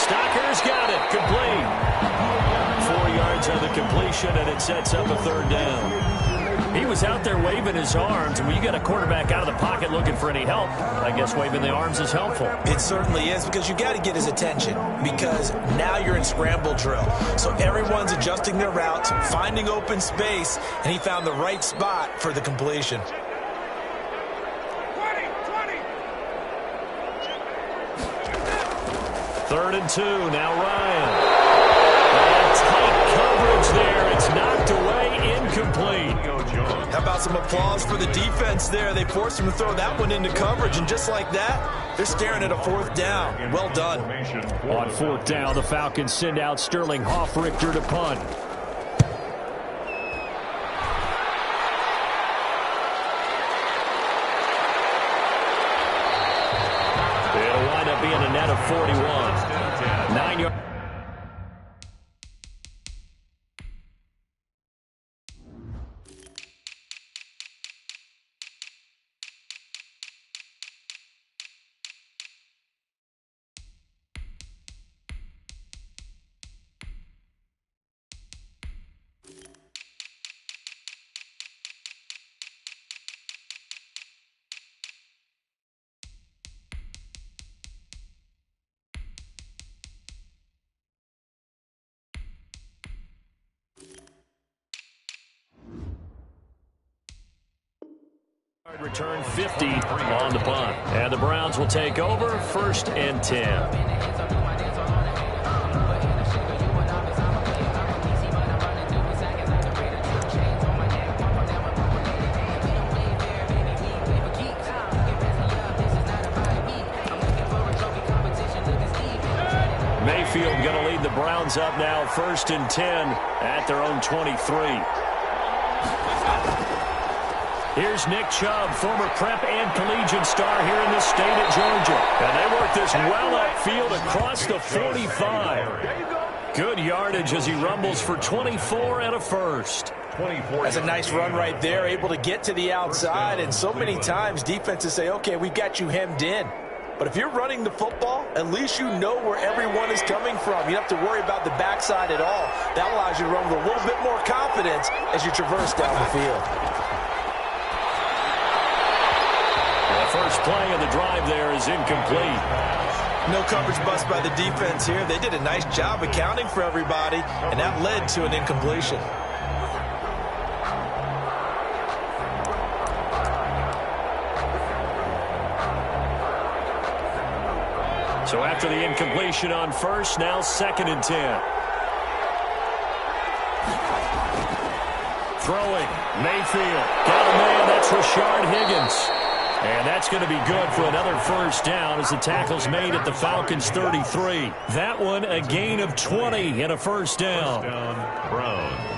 Stocker's got it. Complete. 4 yards on the completion, and it sets up a third down. He was out there waving his arms, and when you got a quarterback out of the pocket looking for any help, I guess waving the arms is helpful. It certainly is, because you got to get his attention, because now you're in scramble drill. So everyone's adjusting their routes, finding open space, and he found the right spot for the completion. 3rd and 2, now Ryan. Tight coverage there. It's knocked away, incomplete. How about some applause for the defense there? They forced him to throw that one into coverage, and just like that, they're staring at a 4th down. Well done. On 4th down, the Falcons send out Sterling Hoffrichter to punt. It'll wind up being a net of 41. 9 yards. Return 50 on the punt. And the Browns will take over 1st and 10. Mayfield going to lead the Browns up now 1st and 10 at their own 23. Here's Nick Chubb, former prep and collegiate star here in the state of Georgia. And they work this well upfield across the 45. Good yardage as he rumbles for 24 and a first. That's a nice run right there, able to get to the outside. And so many times defenses say, okay, we've got you hemmed in. But if you're running the football, at least you know where everyone is coming from. You don't have to worry about the backside at all. That allows you to run with a little bit more confidence as you traverse down the field. First play of the drive there is incomplete. No coverage bust by the defense here. They did a nice job accounting for everybody, and that led to an incompletion. So after the incompletion on first, now 2nd and 10. Throwing, Mayfield. Got a man, that's Rashard Higgins. And that's going to be good for another first down as the tackle's made at the Falcons' 33. That one a gain of 20 and a first down. Browns.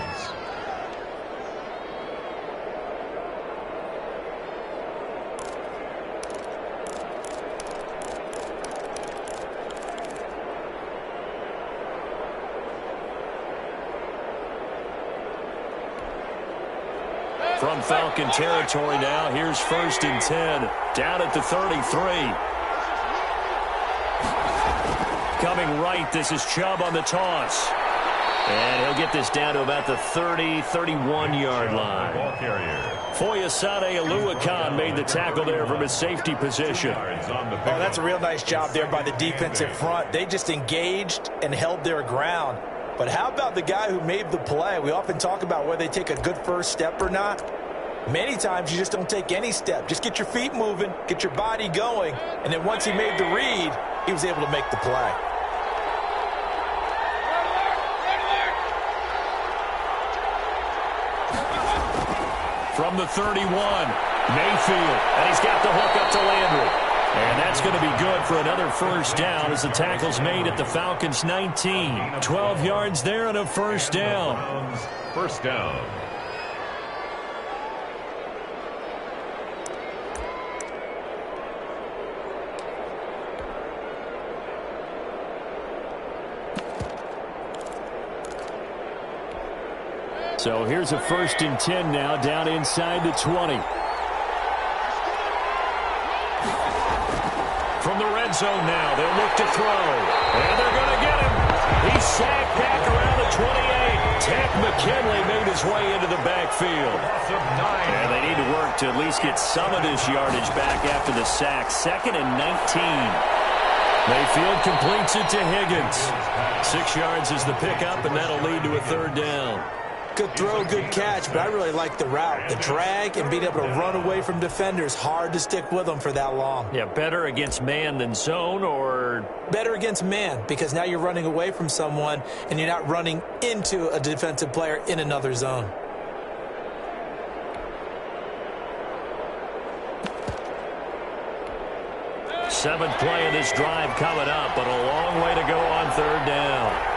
From Falcon territory now, here's 1st and 10, down at the 33. Coming right, this is Chubb on the toss. And he'll get this down to about the 30, 31-yard line. Foyesade Oluwakan made the tackle there from his safety position. Oh, that's a real nice job there by the defensive front. They just engaged and held their ground. But how about the guy who made the play? We often talk about whether they take a good first step or not. Many times you just don't take any step. Just get your feet moving, get your body going, and then once he made the read, he was able to make the play. From the 31, Mayfield, and he's got the hook up to Landry. And that's going to be good for another first down as the tackle's made at the Falcons' 19. 12 yards there and a first down. First down. So here's a 1st and 10 now down inside the 20. From the red zone now, they'll look to throw. And they're going to sack back around the 28. Ted McKinley made his way into the backfield. And they need to work to at least get some of this yardage back after the sack. 2nd and 19. Mayfield completes it to Higgins. 6 yards is the pickup, and that'll lead to a 3rd down. Good throw, good catch, but I really like the route. The drag and being able to run away from defenders, hard to stick with them for that long. Yeah, better against man than zone, or? Better against man, because now you're running away from someone and you're not running into a defensive player in another zone. Seventh play of this drive coming up, but a long way to go on 3rd down.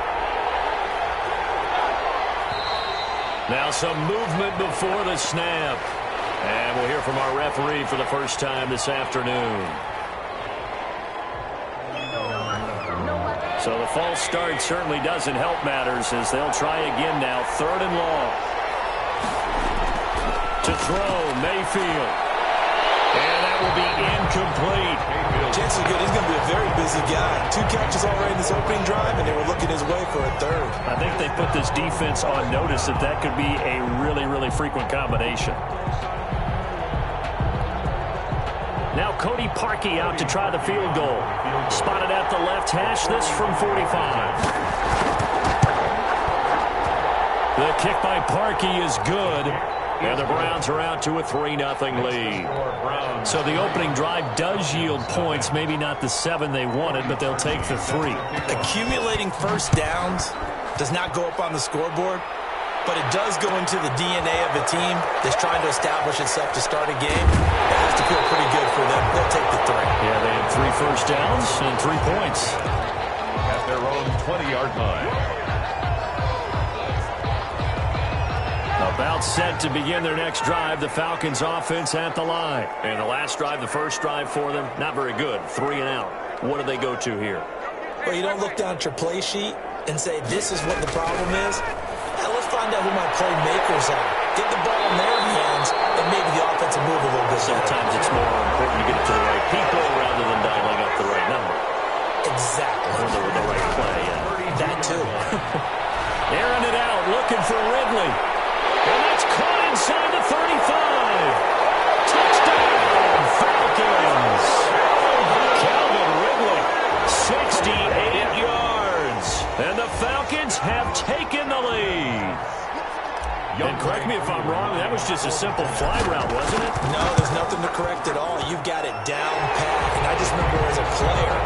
Now some movement before the snap. And we'll hear from our referee for the first time this afternoon. So the false start certainly doesn't help matters as they'll try again now. 3rd and long. To throw, Mayfield. And that will be incomplete. Chances are good. He's going to be a very busy guy. 2 catches already in this opening drive, and they were looking his way for a 3rd. I think they put this defense on notice that that could be a really, really frequent combination. Now Cody Parkey out to try the field goal. Spotted at the left hash, this from 45. The kick by Parkey is good. And the Browns are out to a 3-0 lead. So the opening drive does yield points, maybe not the 7 they wanted, but they'll take the 3. Accumulating first downs does not go up on the scoreboard, but it does go into the DNA of a team that's trying to establish itself to start a game. That has to feel pretty good for them. They'll take the 3. Yeah, they had 3 first downs and 3 points. At their own 20-yard line. About set to begin their next drive. The Falcons offense at the line. And the last drive, the first drive for them, not very good. 3 and out. What do they go to here? Well, you don't look down at your play sheet and say, this is what the problem is. Now, let's find out who my playmakers are. Get the ball in their hands, and maybe the offense will move a little bit. Sometimes it's more important to get it to the right people rather than dialing up the right number. Exactly. Or the right play. That too. Airing it out, looking for Ridley. And that's caught inside the 35. Touchdown, Falcons. Calvin Ridley, 68 yards. And the Falcons have taken the lead. And correct me if I'm wrong, that was just a simple fly route, wasn't it? No, there's nothing to correct at all. You've got it down pat. And I just remember as a player,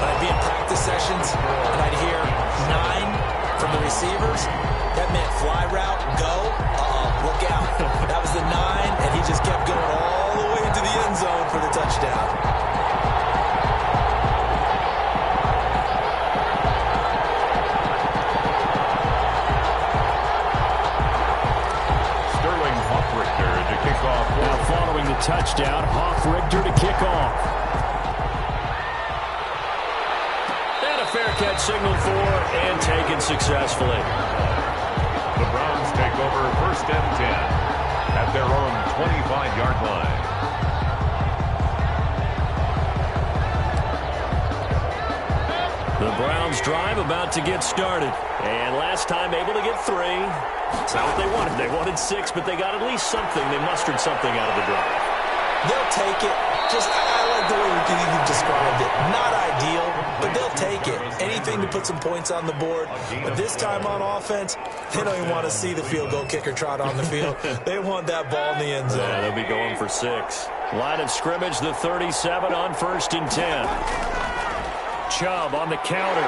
when I'd be in practice sessions, and I'd hear 9 from the receivers, that meant fly route, go, look out. That was the 9, and he just kept going all the way into the end zone for the touchdown. Sterling Hoffrichter to kick off. Now following the touchdown, Hoffrichter to kick off. And a fair catch signaled for and taken successfully. The Browns take over 1st and 10 at their own 25-yard line. The Browns drive about to get started. And last time able to get 3. It's not what they wanted. They wanted 6, but they got at least something. They mustered something out of the drive. They'll take it. I like the way you described it. Not ideal, but they'll take it. Anything to put some points on the board. But this time on offense, they don't even want to see the field goal kicker trot on the field. They want that ball in the end zone. Yeah, they'll be going for 6. Line of scrimmage, the 37 on 1st and 10. Chubb on the counter.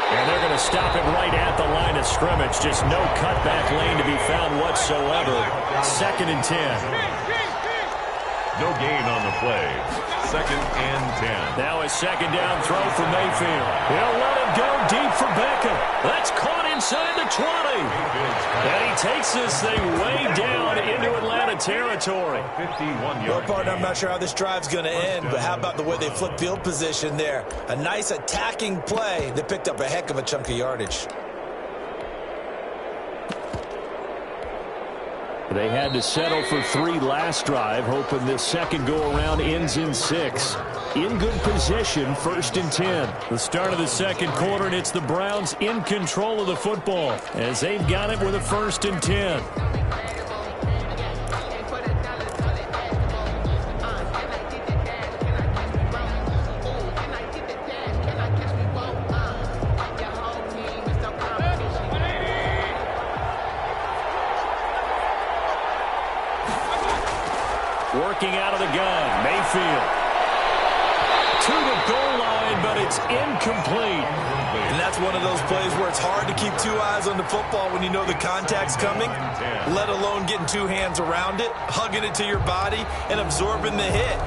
And they're going to stop it right at the line of scrimmage. Just no cutback lane to be found whatsoever. 2nd and 10. No gain on the play. 2nd and 10. Now a 2nd down throw for Mayfield. He'll let it go deep for Beckham. That's caught inside the 20. And he takes this thing way down into Atlanta territory. 51 Well, yards. partner, I'm not sure how this drive's going to end, but how about the way they flip field position there? A nice attacking play that picked up a heck of a chunk of yardage. They had to settle for 3 last drive, hoping this second go-around ends in 6. In good position, 1st and 10. The start of the second quarter, and it's the Browns in control of the football as they've got it with a 1st and 10. Working out of the gun, Mayfield. To the goal line, but it's incomplete. And that's one of those plays where it's hard to keep 2 eyes on the football when you know the contact's coming, let alone getting 2 hands around it, hugging it to your body, and absorbing the hit,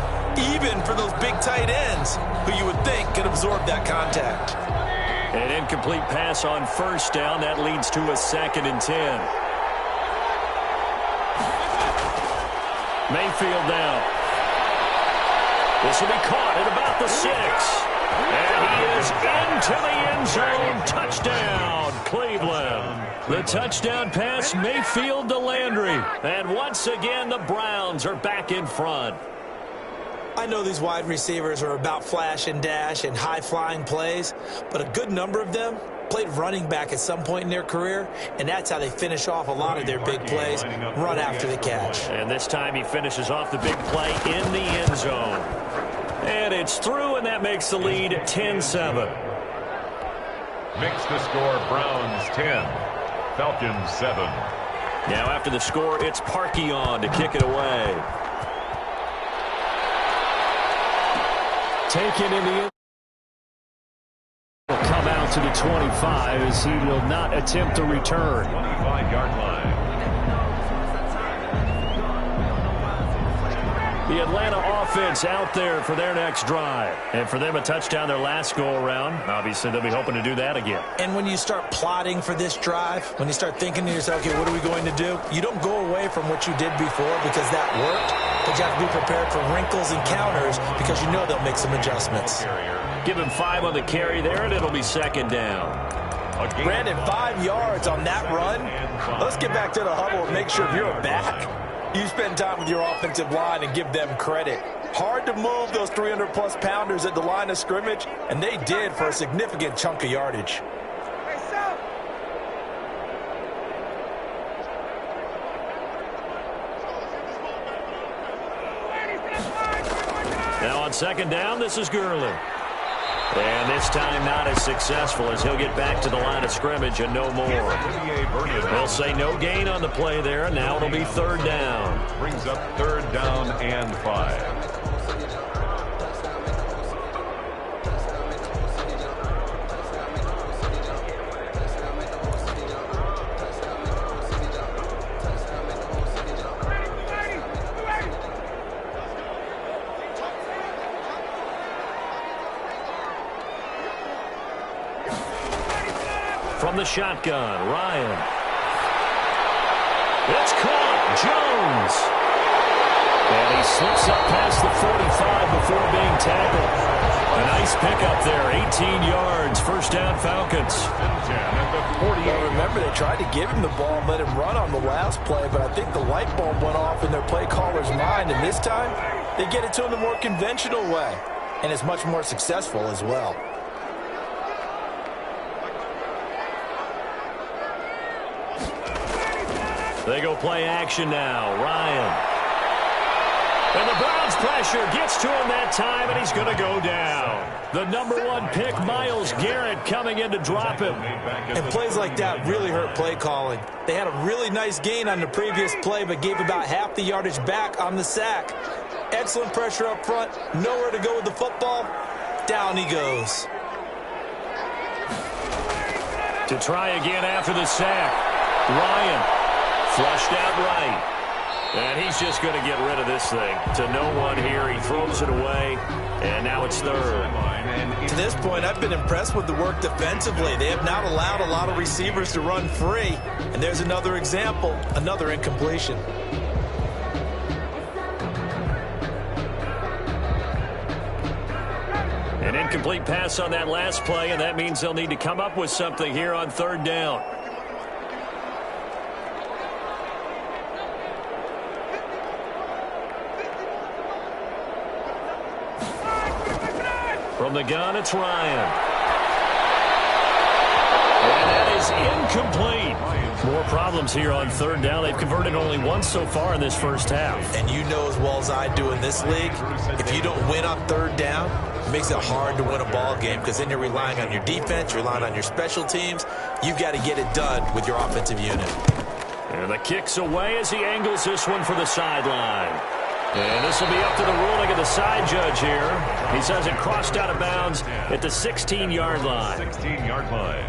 even for those big tight ends who you would think could absorb that contact. An incomplete pass on 1st down. That leads to a 2nd and 10. Mayfield down. This will be caught at about the 6. And he is into the end zone. Touchdown, Cleveland. The touchdown pass, Mayfield to Landry. And once again, the Browns are back in front. I know these wide receivers are about flash and dash and high-flying plays, but a good number of them played running back at some point in their career, and that's how they finish off a lot of their big plays, run after the catch. And this time he finishes off the big play in the end zone. And it's through, and that makes the lead 10-7. Makes the score Browns 10, Falcons 7. Now after the score, it's Parkey on to kick it away. Taken in the end. Will come out to the 25 as he will not attempt to return. 25-yard line. The Atlanta offense out there for their next drive. And for them, a touchdown their last go-around. Obviously, they'll be hoping to do that again. And when you start plotting for this drive, when you start thinking to yourself, okay, what are we going to do? You don't go away from what you did before because that worked, but you have to be prepared for wrinkles and counters because you know they'll make some adjustments. Give him 5 on the carry there, and it'll be 2nd down. Brandon, 5 yards on that run. Let's get back to the huddle and make sure if you're a back, you spend time with your offensive line and give them credit. Hard to move those 300-plus pounders at the line of scrimmage, and they did for a significant chunk of yardage. Now on 2nd down, this is Gurley. And this time not as successful as he'll get back to the line of scrimmage and no more. They'll say no gain on the play there. Now it'll be 3rd down. Brings up 3rd down and 5. From the shotgun, Ryan. It's caught. Jones. And he slips up past the 45 before being tackled. A nice pickup there. 18 yards. 1st down, Falcons. Well, remember, they tried to give him the ball and let him run on the last play, but I think the light bulb went off in their play caller's mind, and this time they get it to him the more conventional way, and it's much more successful as well. They go play action now. Ryan. And the Browns pressure gets to him that time, and he's going to go down. The #1 pick, Myles Garrett, coming in to drop him. And plays like that really hurt play calling. They had a really nice gain on the previous play, but gave about half the yardage back on the sack. Excellent pressure up front. Nowhere to go with the football. Down he goes. To try again after the sack. Ryan. Flushed out right. And he's just going to get rid of this thing. To no one here. He throws it away. And now it's 3rd. To this point, I've been impressed with the work defensively. They have not allowed a lot of receivers to run free. And there's another example. Another incompletion. An incomplete pass on that last play, and that means they'll need to come up with something here on 3rd down. From the gun, it's Ryan. And that is incomplete. More problems here on third down. They've converted only once so far in this first half. And you know as well as I do in this league, if you don't win on third down, it makes it hard to win a ball game because then you're relying on your defense, you're relying on your special teams. You've got to get it done with your offensive unit. And the kick's away as he angles this one for the sideline. And this will be up to the ruling of the side judge here. He says it crossed out of bounds at the 16-yard line. 16-yard line.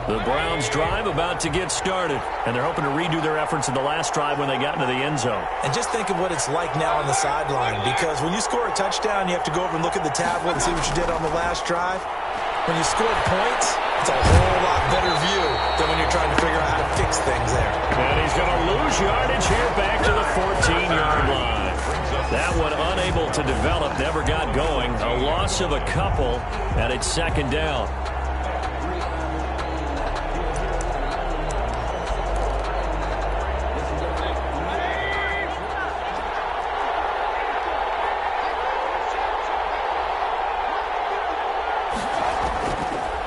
The Browns drive about to get started, and they're hoping to redo their efforts in the last drive when they got into the end zone. And just think of what it's like now on the sideline, because when you score a touchdown, you have to go over and look at the tablet and see what you did on the last drive. When you scored points, it's a whole lot better view than when you're trying to figure out how to fix things there. And he's going to lose yardage here back to the 14-yard line. That one unable to develop, never got going. A loss of a couple, and it's second down.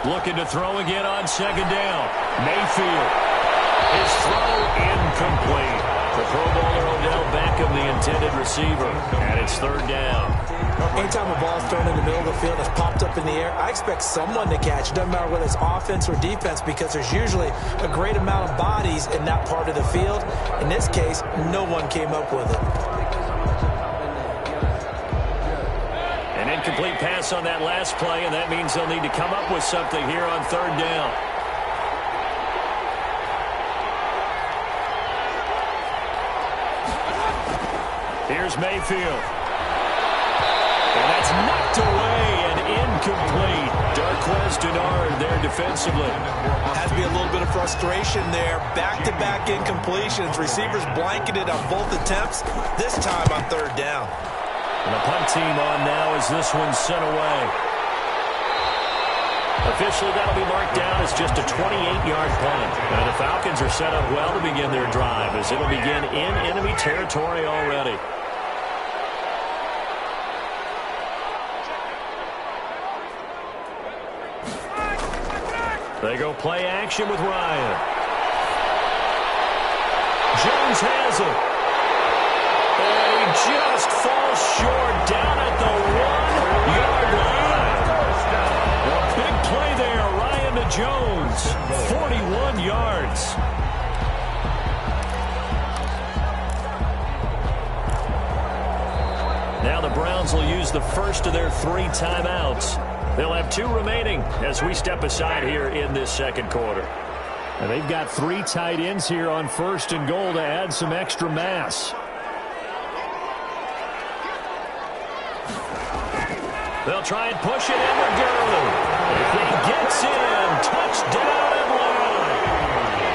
Looking to throw again on second down. Mayfield. His throw incomplete. The Pro Bowler Odell Beckham, the intended receiver. And it's third down. Anytime a ball's thrown in the middle of the field that's popped up in the air, I expect someone to catch. It doesn't matter whether it's offense or defense, because there's usually a great amount of bodies in that part of the field. In this case, no one came up with it. Incomplete pass on that last play, and that means they'll need to come up with something here on third down. Here's Mayfield. And that's knocked away and incomplete. Darqueze Dennard there defensively. Has to be a little bit of frustration there. Back-to-back incompletions. Receivers blanketed on both attempts, this time on third down. And the punt team on now as this one's sent away. Officially, that'll be marked down as just a 28-yard punt. And the Falcons are set up well to begin their drive, as it'll begin in enemy territory already. They go play action with Ryan. Jones has it. And he just falls short down at the 1-yard line. A big play there, Ryan to Jones. 41 yards. Now the Browns will use the first of their 3 timeouts. They'll have 2 remaining as we step aside here in this second quarter. And they've got 3 tight ends here on first and goal to add some extra mass. They'll try and push it in with Gurley. He gets in. Touchdown Atlanta.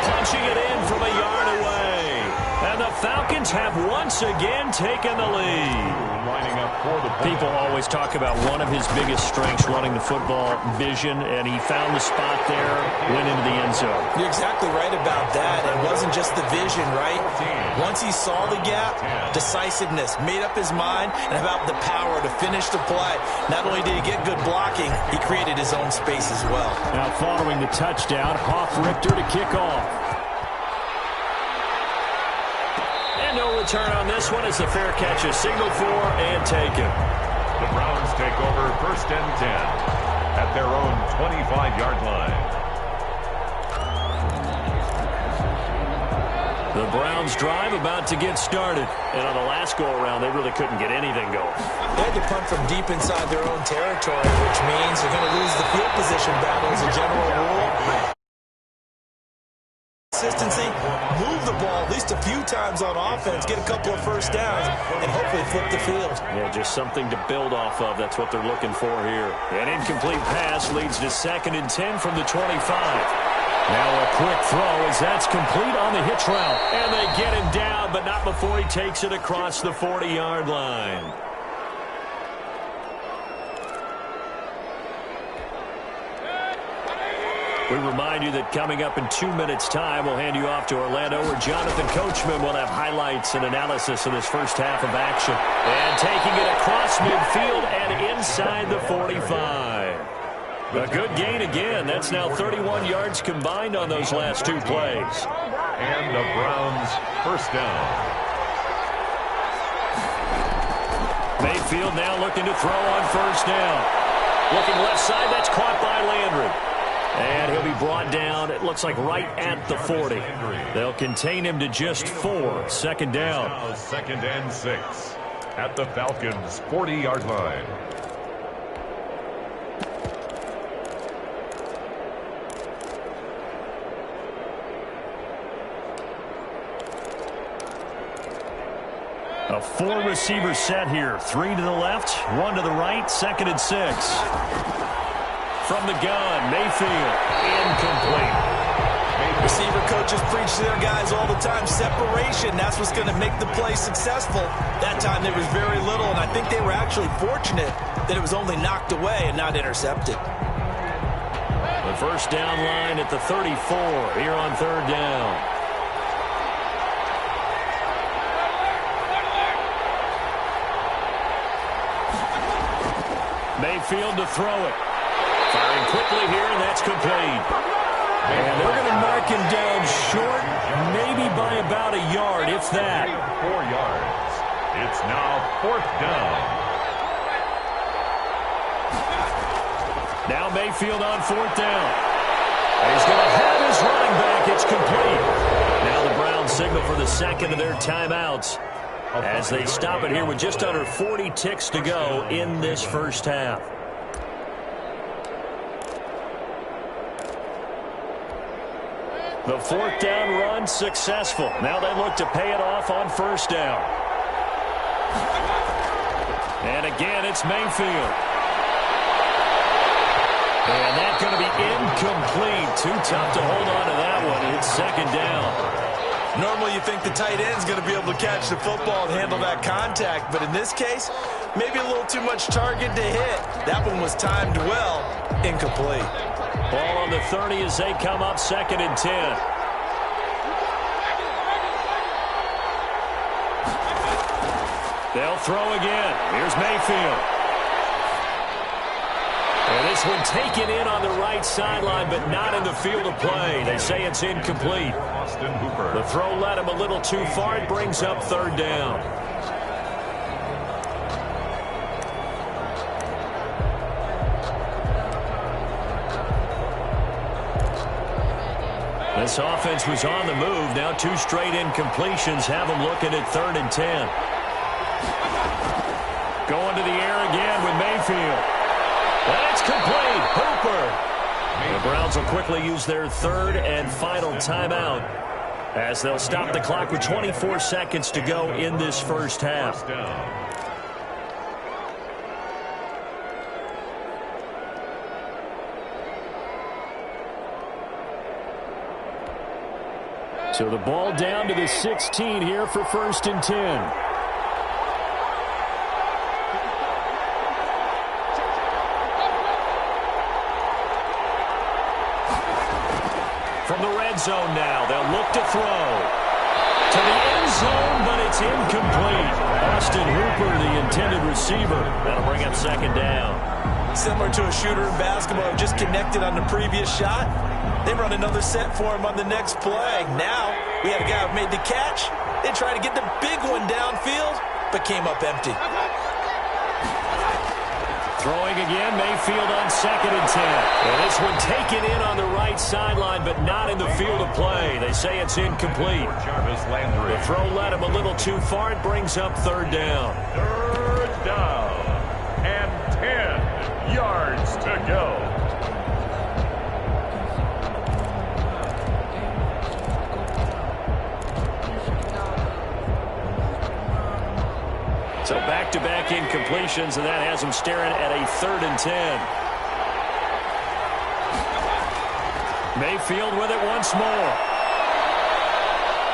Punching it in from a yard away. And the Falcons have once again taken the lead. Lining up for the people always talk about one of his biggest strengths, running the football, vision, and he found the spot there, went into the end zone. You're exactly right about that. It wasn't just the vision, right? Once he saw the gap, decisiveness, made up his mind, and about the power to finish the play. Not only did he get good blocking, he created his own space as well. Now following the touchdown, Hoff-Richter to kick off. No return on this one as the fair catch is signaled for and taken. The Browns take over first and 10 at their own 25-yard line. The Browns drive about to get started. And on the last go-around, they really couldn't get anything going. They had to punt from deep inside their own territory, which means they're going to lose the field position battle as a general rule. Consistency, move the ball at least a few times on offense, get a couple of first downs, and hopefully flip the field. Yeah, just something to build off of. That's what they're looking for here. An incomplete pass leads to 2nd and 10 from the 25. Now a quick throw as that's complete on the hitch route. And they get him down, but not before he takes it across the 40-yard line. We remind you that coming up in 2 minutes' time, we'll hand you off to Orlando, where Jonathan Coachman will have highlights and analysis of this first half of action. And taking it across midfield and inside the 45. A good gain again. That's now 31 yards combined on those last two plays. And the Browns first down. Mayfield now looking to throw on first down. Looking left side, that's caught by Landry. And he'll be brought down, it looks like right at the 40. They'll contain him to just 4. Second down. Now 2nd and 6 at the Falcons' 40-yard line. A 4-receiver set here. 3 to the left, 1 to the right, 2nd and 6. From the gun, Mayfield, incomplete. Receiver coaches preach to their guys all the time. Separation, that's what's going to make the play successful. That time there was very little, and I think they were actually fortunate that it was only knocked away and not intercepted. The first down line at the 34 here on third down. Mayfield to throw it. Firing quickly here, and that's complete. And they're going to mark him down short, maybe by about a yard, if that. 4 yards. It's now 4th down. Now Mayfield on 4th down. He's going to have his running back. It's complete. Now the Browns signal for the second of their timeouts as they stop it here with just under 40 ticks to go in this first half. The 4th down run successful. Now they look to pay it off on first down. And again, it's Mayfield. And that's going to be incomplete. Too tough to hold on to that one. It's 2nd down. Normally you think the tight end's going to be able to catch the football and handle that contact, but in this case, maybe a little too much target to hit. That one was timed well. Incomplete. Ball on the 30 as they come up 2nd and 10. They'll throw again. Here's Mayfield. And this one taken in on the right sideline, but not in the field of play. They say it's incomplete. The throw led him a little too far. It brings up 3rd down. This offense was on the move. Now 2 straight incompletions have them looking at 3rd and 10. Going to the air again with Mayfield. That's complete. Hooper. The Browns will quickly use their 3rd and final timeout as they'll stop the clock with 24 seconds to go in this first half. So the ball down to the 16 here for 1st and 10. From the red zone now, they'll look to throw. To the end zone, but it's incomplete. Austin Hooper, the intended receiver. That'll bring up 2nd down. Similar to a shooter in basketball who just connected on the previous shot. They run another set for him on the next play. Now, we have a guy who made the catch. They tried to get the big one downfield, but came up empty. Throwing again, Mayfield on 2nd and 10. And this one taken in on the right sideline, but not in the field of play. They say it's incomplete. The throw led him a little too far. It brings up 3rd down. 3rd down and 10 yards to go. So back-to-back incompletions, and that has them staring at a 3rd and 10. Mayfield with it once more.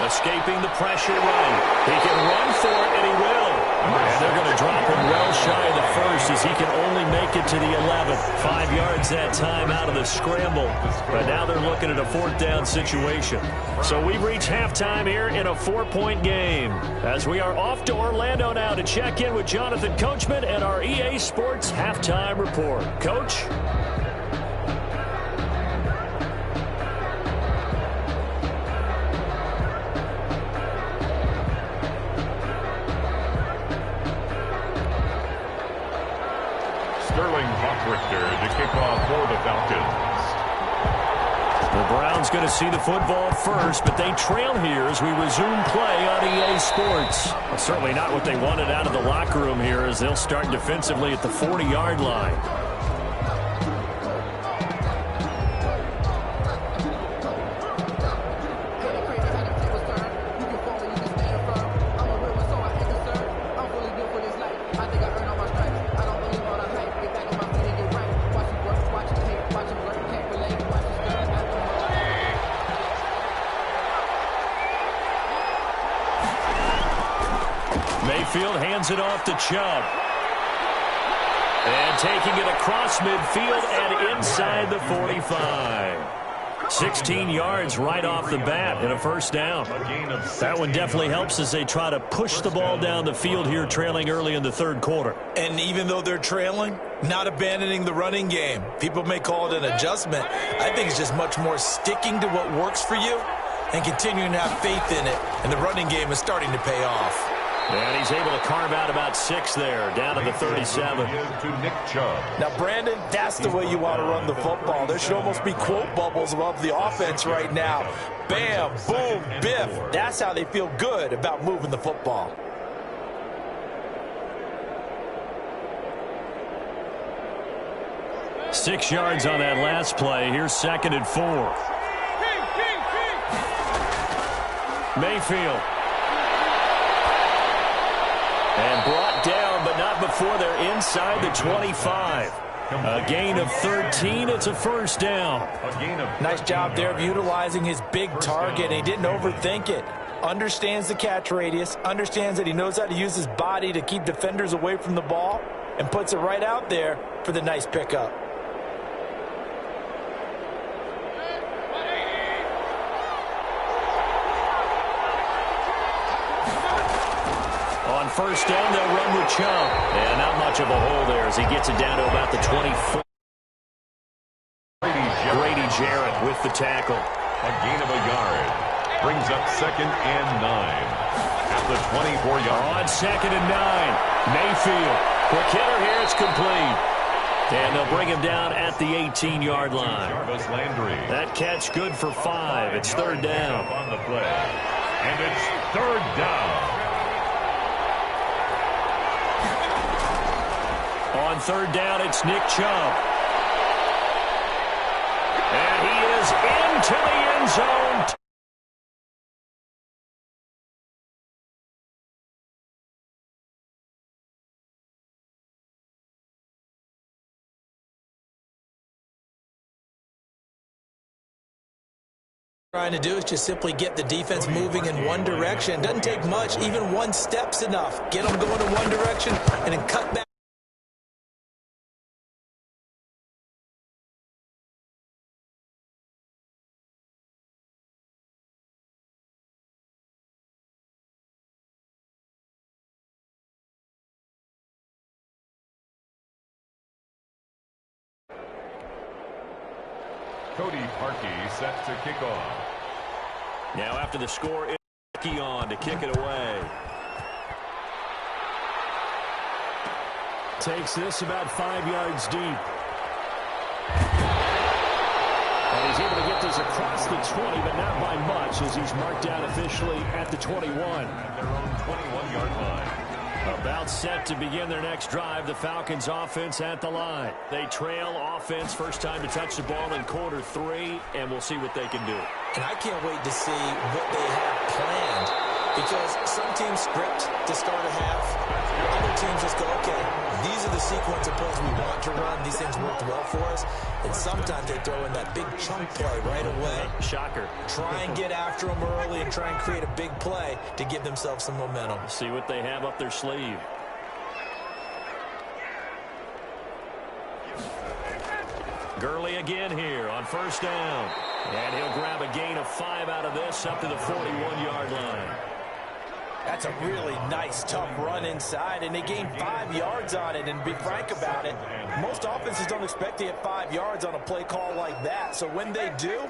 Escaping the pressure run. He can run for it, and he will. And they're going to drop him well shy of the first as he can only make it to the 11. 5 yards that time out of the scramble. But now they're looking at a 4th down situation. So we've reached halftime here in a 4-point game. As we are off to Orlando now to check in with Jonathan Coachman and our EA Sports Halftime Report. Coach? To kick off for the Falcons. The Browns going to see the football first, but they trail here as we resume play on EA Sports. Well, certainly not what they wanted out of the locker room here as they'll start defensively at the 40-yard line. Mayfield hands it off to Chubb. And taking it across midfield and inside the 45. 16 yards right off the bat and a first down. That one definitely helps as they try to push the ball down the field here, trailing early in the 3rd quarter. And even though they're trailing, not abandoning the running game. People may call it an adjustment. I think it's just much more sticking to what works for you and continuing to have faith in it. And the running game is starting to pay off. And he's able to carve out about 6 there, down to the 37. To Nick Chubb. Now, Brandon, that's the way you want to run the football. There should almost be quote bubbles above the offense right now. Bam, boom, biff. That's how they feel good about moving the football. Six yards on that last play. Here's 2nd and 4. Mayfield. And brought down, but not before they're inside the 25. A gain of 13. It's a first down. Nice job there of utilizing his big target. He didn't overthink it. Understands the catch radius. Understands that he knows how to use his body to keep defenders away from the ball. And puts it right out there for the nice pickup. On first down, they'll run with Chubb. And not much of a hole there as he gets it down to about the 24. Grady Jarrett with the tackle. A gain of a yard. Brings up 2nd and 9. At the 24-yard. On 2nd and 9. Mayfield. Quick hitter here. It's complete. And they'll bring him down at the 18-yard line. Jarvis Landry. That catch good for 5. It's 3rd down. On the play. And it's 3rd down. On 3rd down, it's Nick Chubb. And he is into the end zone. Trying to do is just simply get the defense moving in one direction. Doesn't take much. Even one step's enough. Get them going in one direction and then cut back. Cody Parkey set to kick off. Now after the score, it's on to kick it away. Takes this about 5 yards deep. And he's able to get this across the 20, but not by much as he's marked down officially at the 21. At their own 21-yard line. About set to begin their next drive. The Falcons offense at the line. They trail offense. First time to touch the ball in quarter 3, and we'll see what they can do. And I can't wait to see what they have planned, because some teams script to start a half. Other other teams just go, okay, these are the sequence of plays we want to run. These things worked well for us. And sometimes they throw in that big chunk play right away. Shocker. Try and get after them early and try and create a big play to give themselves some momentum. See what they have up their sleeve. Gurley again here on first down. And he'll grab a gain of 5 out of this up to the 41-yard line. That's a really nice, tough run inside, and they gained 5 yards on it. And be frank about it, most offenses don't expect to get 5 yards on a play call like that. So when they do,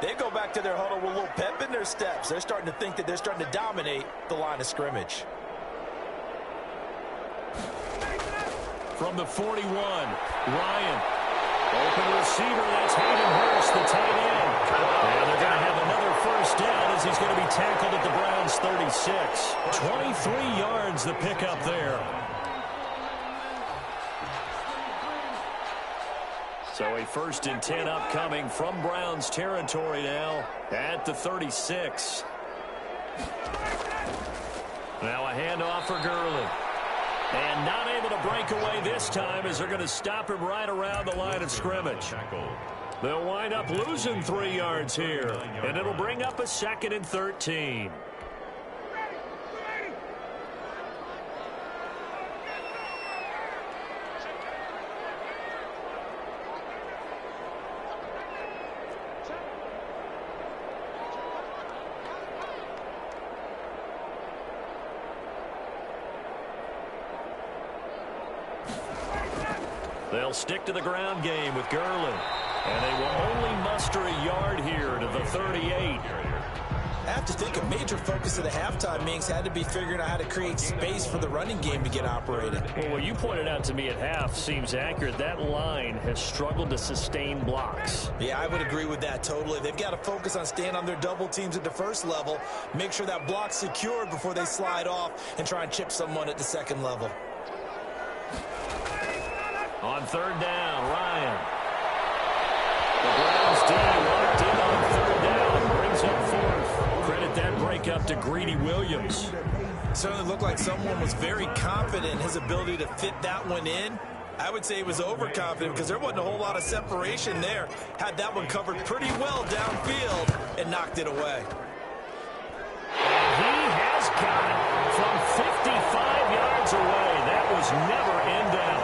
they go back to their huddle with a little pep in their steps. They're starting to think that they're starting to dominate the line of scrimmage. From the 41, Ryan. Open receiver, that's Hayden Hurst, the tight end. And they're going to have another first down as he's going to be tackled at the Browns' 36. 23 yards the pickup there. So a 1st and 10 upcoming from Browns territory now at the 36. Now a handoff for Gurley. And not able to break away this time as they're going to stop him right around the line of scrimmage. They'll wind up losing 3 yards here. And it'll bring up a 2nd and 13. They'll stick to the ground game with Gurley. And they will only muster a yard here to the 38. I have to think a major focus of the halftime meetings had to be figuring out how to create space for the running game to get operated. Well, what you pointed out to me at half seems accurate. That line has struggled to sustain blocks. Yeah, I would agree with that totally. They've got to focus on staying on their double teams at the first level, make sure that block's secured before they slide off and try and chip someone at the second level. On 3rd down, Ryan. The Browns D locked in on 3rd down. Brings up 4th. Credit that breakup to Greedy Williams. Certainly looked like someone was very confident in his ability to fit that one in. I would say he was overconfident because there wasn't a whole lot of separation there. Had that one covered pretty well downfield and knocked it away. And he has got it from 55 yards away. That was never in doubt.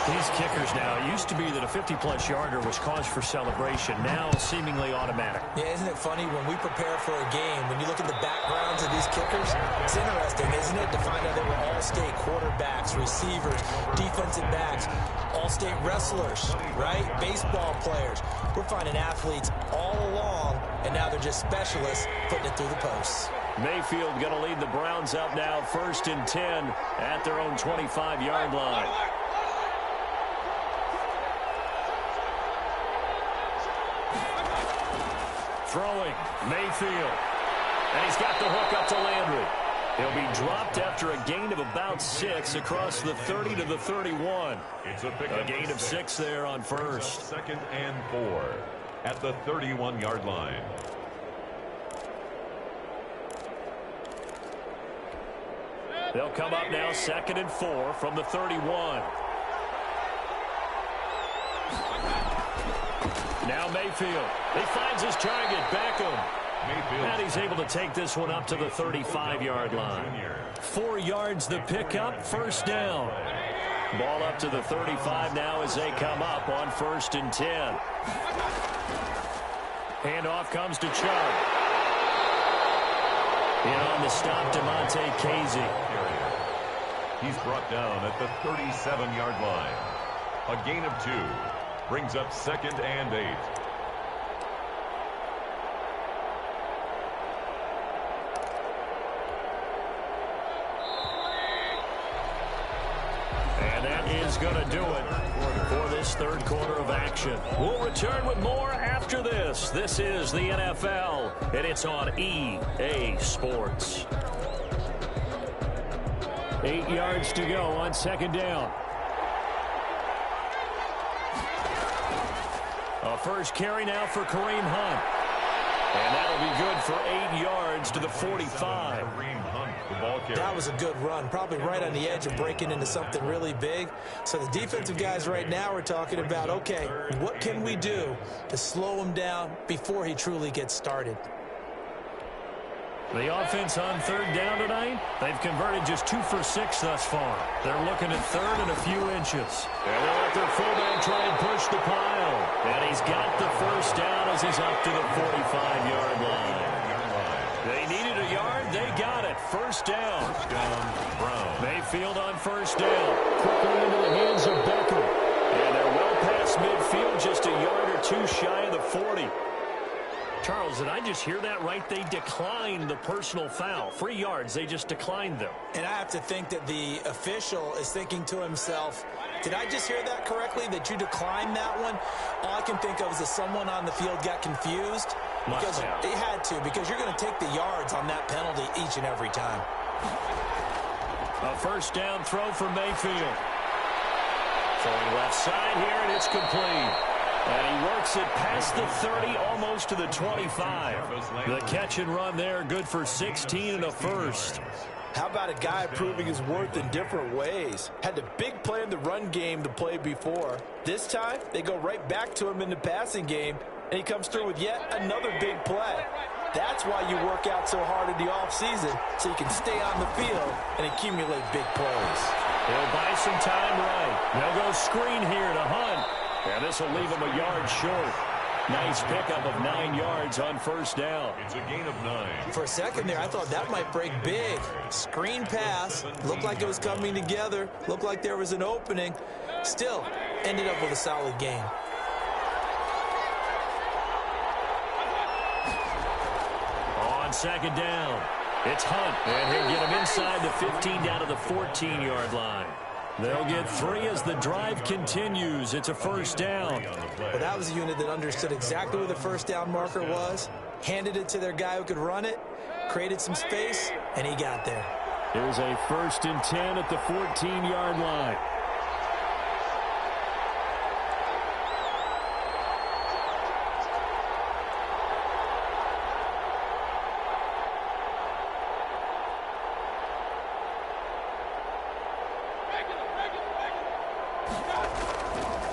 These kickers now, it used to be that a 50-plus yarder was cause for celebration. Now seemingly automatic. Yeah, isn't it funny when we prepare for a game, when you look at the backgrounds of these kickers, it's interesting, isn't it, to find out they were all-state quarterbacks, receivers, defensive backs, all-state wrestlers, right? Baseball players. We're finding athletes all along, and now they're just specialists putting it through the posts. Mayfield going to lead the Browns up now 1st and 10 at their own 25-yard line. Throwing, Mayfield. And he's got the hook up to Landry. He'll be dropped after a gain of about 6 across the 30 to the 31. It's a gain of 6 there on 1st. 2nd and 4 at the 31-yard line. They'll come up now 2nd and 4 from the 31. Now Mayfield. He finds his target, Beckham. And he's able to take this one up to the 35-yard line. 4 yards the pickup, 1st down. Ball up to the 35 now as they come up on 1st and 10. Handoff comes to Chubb. In on the stop, DeMonte Casey. He's brought down at the 37-yard line. A gain of 2. Brings up 2nd and 8. And that is going to do it for this 3rd quarter of action. We'll return with more after this. This is the NFL, and it's on EA Sports. 8 yards to go on 2nd down. A first carry now for Kareem Hunt. And that'll be good for 8 yards to the 45. Kareem Hunt the ball carrier. That was a good run, probably right on the edge of breaking into something really big. So the defensive guys right now are talking about, okay, what can we do to slow him down before he truly gets started? The offense on third down tonight, they've converted just 2 for 6 thus far. They're looking at third and a few inches. And they'll let their fullback try and push the pile. And he's got the first down as he's up to the 45-yard line. They needed a yard. They got it. First down. Brown. Mayfield on first down. Quickly into the hands of Beckham. And they're well past midfield, just a yard or two shy of the 40. Charles, did I just hear that right? They declined the personal foul. 3 yards, they just declined them. And I have to think that the official is thinking to himself, did I just hear that correctly, that you declined that one? All I can think of is that someone on the field got confused. Because they had to, because you're going to take the yards on that penalty each and every time. A first down throw for Mayfield. Throwing left side here, and it's complete. And he works it past the 30, almost to the 25. The catch and run there, good for 16 and a first. How about a guy proving his worth in different ways? Had the big play in the run game to play before. This time, they go right back to him in the passing game, and he comes through with yet another big play. That's why you work out so hard in the offseason, so you can stay on the field and accumulate big plays. He'll buy some time right. They'll go screen here to Hunt. And this will leave him a yard short. Nice pickup of 9 yards on first down. It's a gain of 9. For a second there, I thought that might break big. Screen pass. Looked like it was coming together. Looked like there was an opening. Still, ended up with a solid gain. On second down, it's Hunt. And he'll get him inside the 15 down to the 14-yard line. They'll get 3 as the drive continues. It's a first down. Well, that was a unit that understood exactly where the first down marker was, handed it to their guy who could run it, created some space, and he got there. Here's a 1st and 10 at the 14-yard line.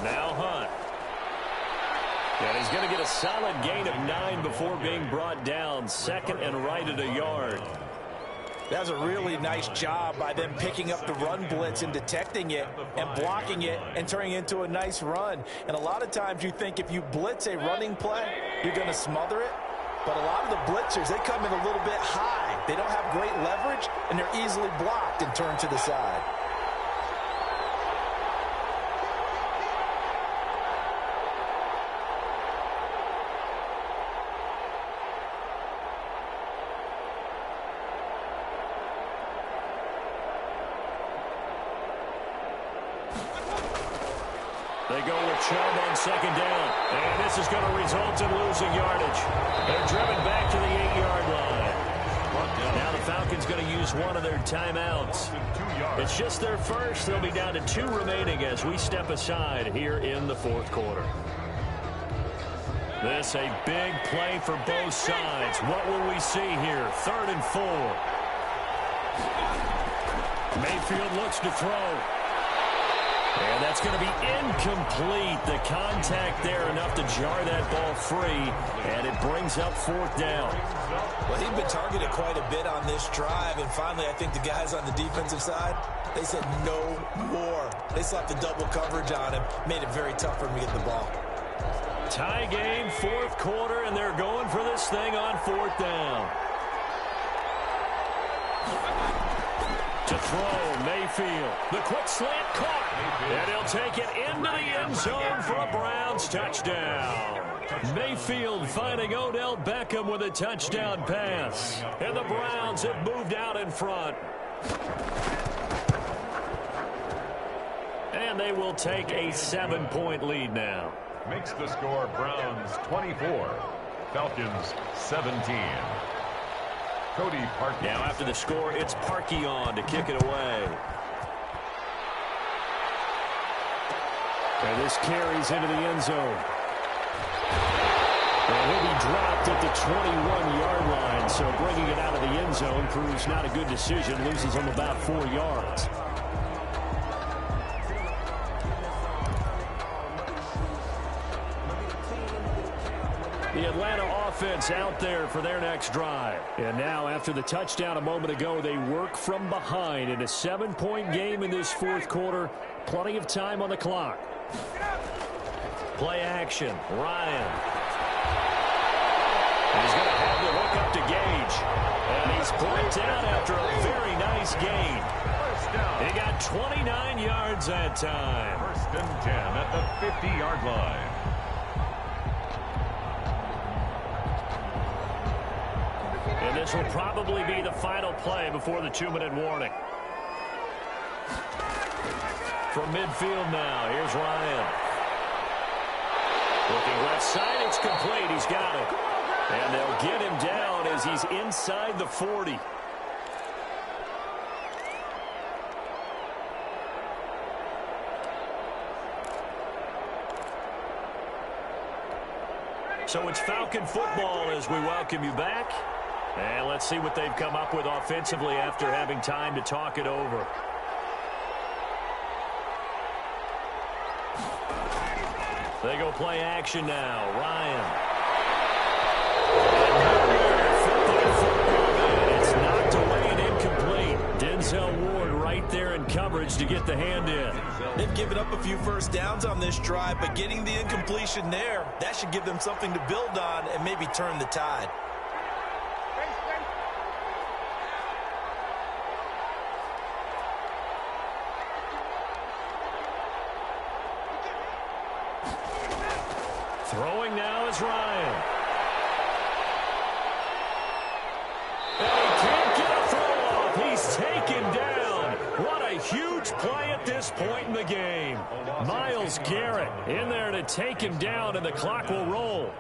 Now Hunt. And he's going to get a solid gain of 9 before being brought down. 2nd and right at a yard. That was a really nice job by them picking up the run blitz and detecting it and blocking it and turning it into a nice run. And a lot of times you think if you blitz a running play, you're going to smother it. But a lot of the blitzers, they come in a little bit high. They don't have great leverage, and they're easily blocked and turned to the side. They go with Chubb on second down. And this is going to result in losing yardage. They're driven back to the 8-yard line. Now the Falcons going to use one of their timeouts. It's just their first. They'll be down to 2 remaining as we step aside here in the 4th quarter. This a big play for both sides. What will we see here? 3rd and 4. Mayfield looks to throw. And that's going to be incomplete. The contact there enough to jar that ball free. And it brings up 4th down. Well, he'd been targeted quite a bit on this drive. And finally, I think the guys on the defensive side, they said no more. They slapped the double coverage on him. Made it very tough for him to get the ball. Tie game, 4th quarter, and they're going for this thing on 4th down. To throw, Mayfield. The quick slant caught. And he'll take it into the end zone for a Browns touchdown. Mayfield finding Odell Beckham with a touchdown pass. And the Browns have moved out in front. And they will take a 7-point lead now. Makes the score Browns 24, Falcons 17. Cody Parkey. Now after the score, it's Parkey on to kick it away. And this carries into the end zone. And he'll be dropped at the 21-yard line, so bringing it out of the end zone proves not a good decision. Loses him about 4 yards. The Atlanta offense out there for their next drive. And now, after the touchdown a moment ago, they work from behind in a 7-point game in this fourth quarter. Plenty of time on the clock. Play action. Ryan. He's going to have the hook up to Gage. And he's brought down after a very nice gain. He got 29 yards that time. First and 10 at the 50-yard line. And this will probably be the final play before the 2-minute warning. From midfield now, here's Ryan. Looking left side, it's complete. He's got it. And they'll get him down as he's inside the 40. So it's Falcon football as we welcome you back. And let's see what they've come up with offensively after having time to talk it over. They go play action now. Ryan. It's knocked away and incomplete. Denzel Ward right there in coverage to get the hand in. They've given up a few first downs on this drive, but getting the incompletion there, that should give them something to build on and maybe turn the tide. Throwing now is Ryan. And he can't get a throw off. He's taken down. What a huge play at this point in the game. Myles Garrett in there to take him down, and the clock will roll.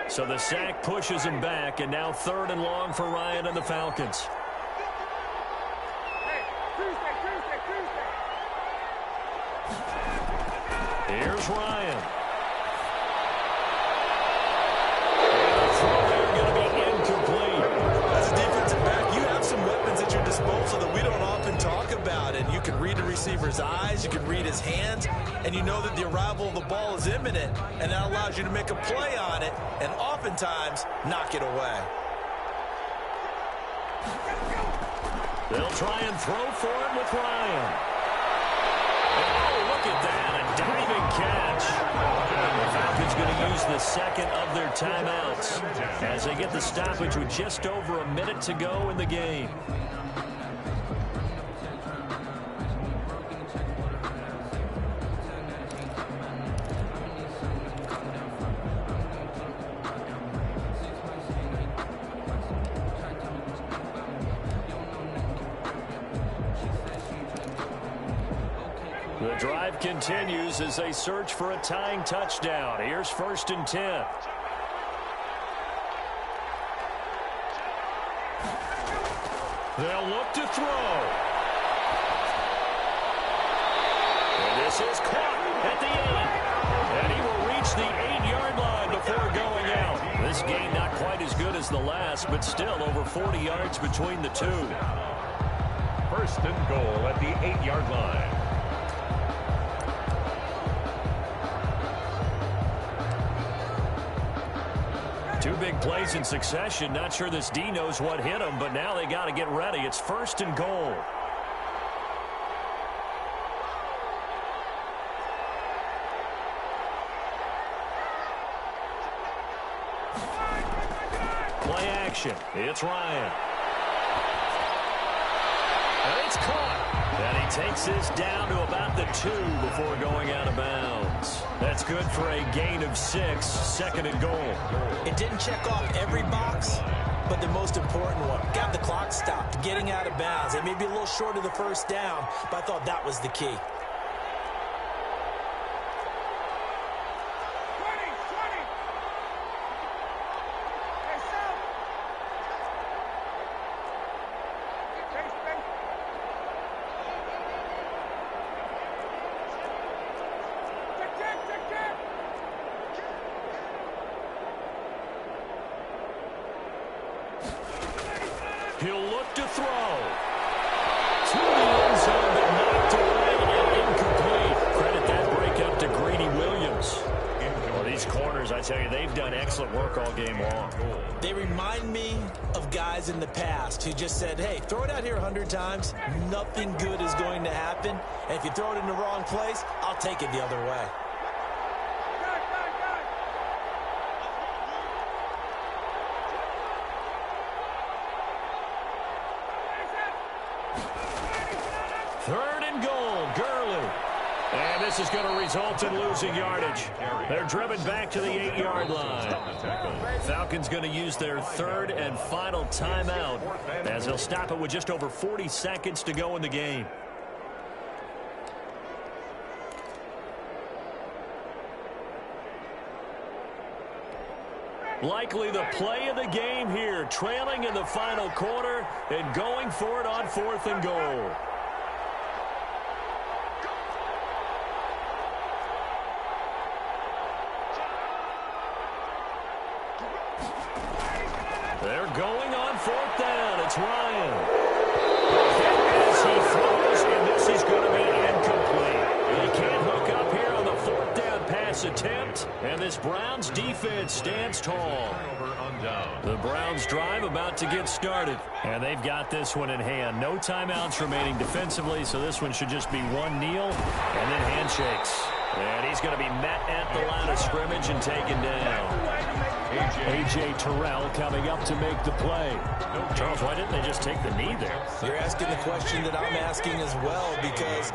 So the sack pushes him back, and now 3rd and long for Ryan and the Falcons. Here's Ryan. The throw there going to be incomplete. As a defensive back, you have some weapons at your disposal that we don't often talk about. And you can read the receiver's eyes, you can read his hands, and you know that the arrival of the ball is imminent, and that allows you to make a play on it and oftentimes knock it away. They'll try and throw for it with Ryan. Oh, look at that, a diving catch. And the Falcons going to use the second of their timeouts as they get the stoppage with just over a minute to go in the game. The drive continues as they search for a tying touchdown. Here's 1st and 10. They'll look to throw. And this is caught at the 8. And he will reach the 8-yard line before going out. This game not quite as good as the last, but still over 40 yards between the two. 1st and goal at the 8-yard line. Two big plays in succession. Not sure this D knows what hit him, but now they got to get ready. It's 1st and goal. Play action. It's Ryan. And it's caught. And he takes this down to about the 2 before going out of bounds. That's good for a gain of 6, 2nd and goal. It didn't check off every box, but the most important one. Got the clock stopped, getting out of bounds. It may be a little short of the first down, but I thought that was the key. tell you, they've done excellent work all game long. They remind me of guys in the past who just said, hey, throw it out here 100 times, nothing good is going to happen. And if you throw it in the wrong place, I'll take it the other way. Third and goal, Gurley. And this is going to result in losing yardage. They're driven back to the 8-yard line. Falcons going to use their third and final timeout as they'll stop it with just over 40 seconds to go in the game. Likely the play of the game here, trailing in the final quarter and going for it on 4th and goal. They're going on 4th down. It's Ryan. As he throws, and this is going to be incomplete. He can't hook up here on the 4th down pass attempt, and this Browns defense stands tall. The Browns drive about to get started, and they've got this one in hand. No timeouts remaining defensively, so this one should just be one kneel and then handshakes. And he's going to be met at the line of scrimmage and taken down. A.J. Terrell coming up to make the play. Charles, why didn't they just take the knee there? You're asking the question that I'm asking as well, because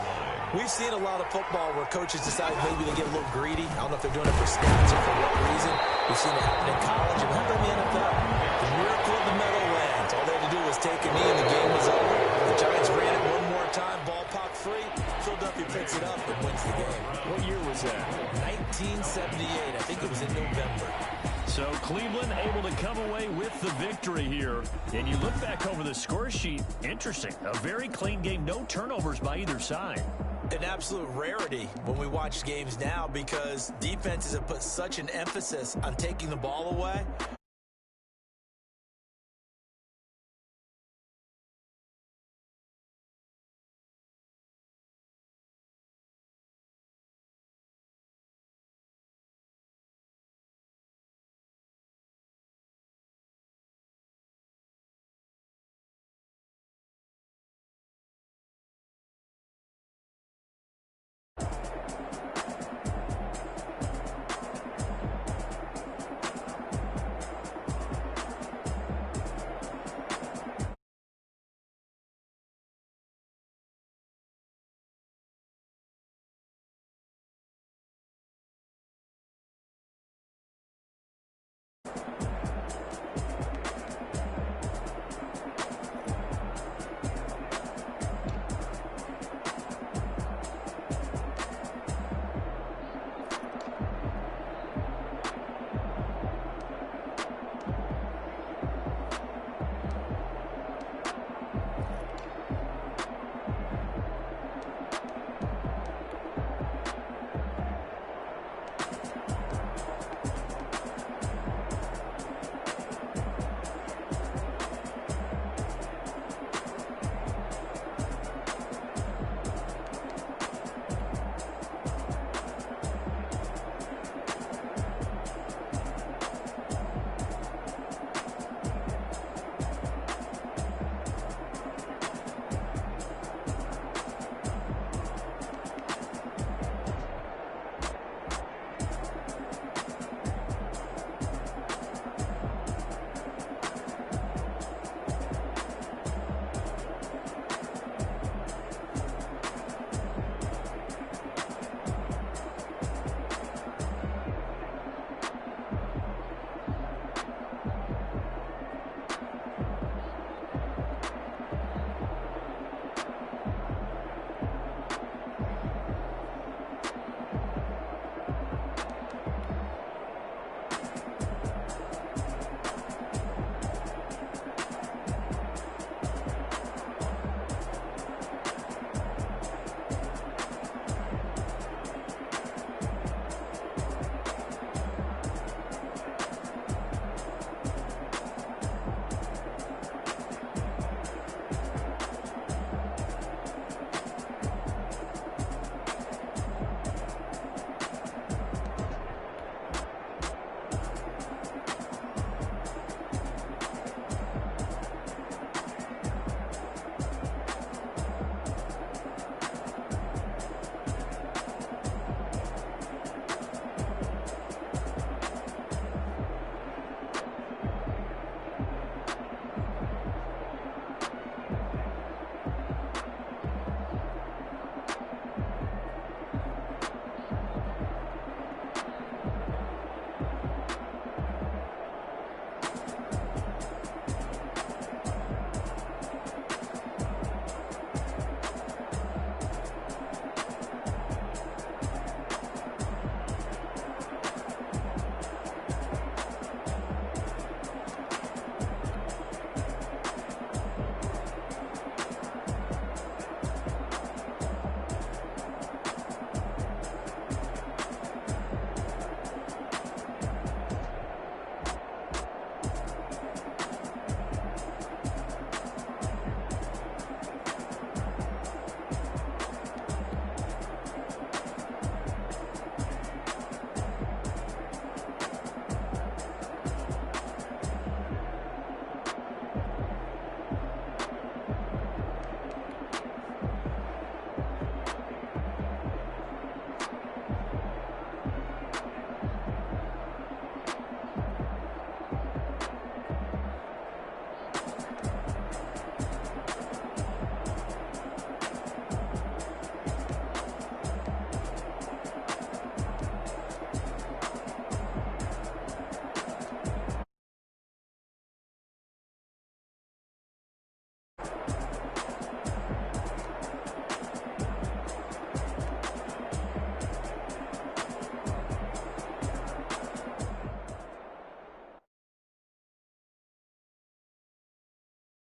we've seen a lot of football where coaches decide maybe they get a little greedy. I don't know if they're doing it for stats or for what reason. We've seen it happen in college and happen in the NFL. The miracle of the Meadowlands. All they had to do was take a knee and the game was over. The Giants ran it one more time, ball popped free. Philadelphia picks it up and wins the game. What year was that? 1978. I think it was in November. So Cleveland able to come away with the victory here. And you look back over the score sheet, interesting. A very clean game, no turnovers by either side. An absolute rarity when we watch games now, because defenses have put such an emphasis on taking the ball away.